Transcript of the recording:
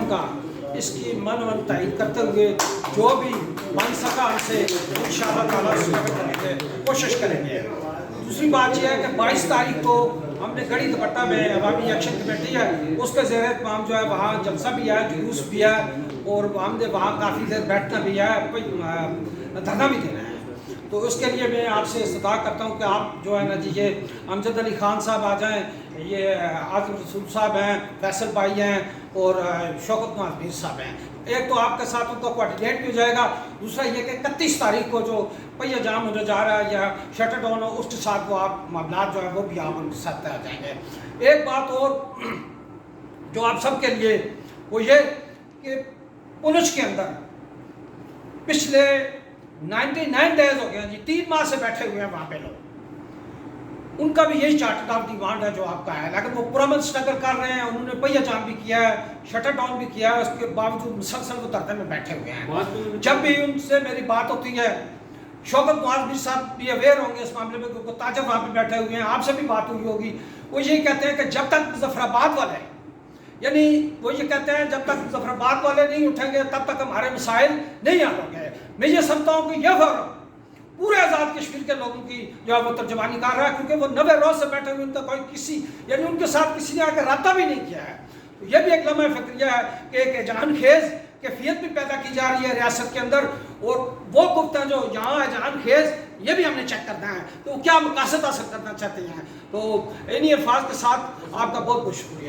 کا اس کی من تائید کرتے ہوئے جو بھی بن سکا ہم سے انشاءاللہ تعالیٰ کرنے کی کوشش کریں گے۔ دوسری بات یہ ہے کہ 22 تاریخ کو ہم نے گڑھی دوپٹہ میں عوامی ایکشن کمیٹی ہے اس کے زیر اہتمام جو ہے وہاں جلسہ بھی ہے، جلوس بھی ہے، اور ہم نے وہاں کافی دیر بیٹھنا بھی ہے، دھرنا بھی دینا ہے۔ تو اس کے لیے میں آپ سے استدعا کرتا ہوں کہ آپ جو ہے نا جی یہ امجد علی خان صاحب آ جائیں، یہ عاظم رسول صاحب ہیں، فیصل بھائی ہیں، اور شوکت معاذ میر صاحب ہیں۔ ایک تو آپ کے ساتھ ان کا کوارڈینیٹ بھی ہو جائے گا، دوسرا یہ کہ 31 تاریخ کو جو پہیہ جام ہونے جا رہا ہے یا شٹر ڈاؤن ہو، اس کے ساتھ وہ آپ معاملات جو ہیں وہ بھی آپ ان کے ساتھ طے آ جائیں گے۔ ایک بات اور جو آپ سب کے لیے وہ یہ کہ پونچھ کے اندر پچھلے 99 ڈیز ہو گئے ہیں جی، 3 ماہ سے بیٹھے ہوئے ہیں وہاں پہ لوگ، ان کا بھی یہی چارٹر آف ڈیمانڈ ہے جو آپ کا ہے، لیکن وہ پرامن اسٹرگل کر رہے ہیں، انہوں نے پہیہ جام بھی کیا ہے، شٹر ڈاؤن بھی کیا ہے، اس کے باوجود مسلسل وہ دھرنے میں بیٹھے ہوئے ہیں۔ جب بھی ان سے میری بات ہوتی ہے، شوکت معاذ میر صاحب بھی اویئر ہوں گے اس معاملے میں کیونکہ تاجر وہاں پہ بیٹھے ہوئے ہیں، آپ سے بھی بات ہوئی ہوگی، وہ یہی کہتے ہیں کہ جب تک مظفر آباد والے یعنی وہ یہ کہتے ہیں جب تک مظفر آباد والے نہیں اٹھیں گے تب تک ہمارے مسائل نہیں حل ہوں گے۔ میں یہ سمجھتا ہوں کہ یہ فورم پورے آزاد کشمیر کے لوگوں کی جو ہے وہ ترجمانی کر رہا ہے، کیونکہ وہ 90 روز سے بیٹھے ہوئے، ان کا کوئی کسی یعنی ان کے ساتھ کسی نے آ کے رابطہ بھی نہیں کیا ہے۔ تو یہ بھی ایک لمحہ فکریہ ہے کہ ایک جہان خیز کیفیت بھی پیدا کی جا رہی ہے ریاست کے اندر، اور وہ گفت جو یہاں ہے جہان خیز، یہ بھی ہم نے چیک کرنا ہے تو کیا مقاصد حاصل کرنا چاہتے ہیں۔ تو انہی الفاظ کے ساتھ آپ کا بہت بہت شکریہ۔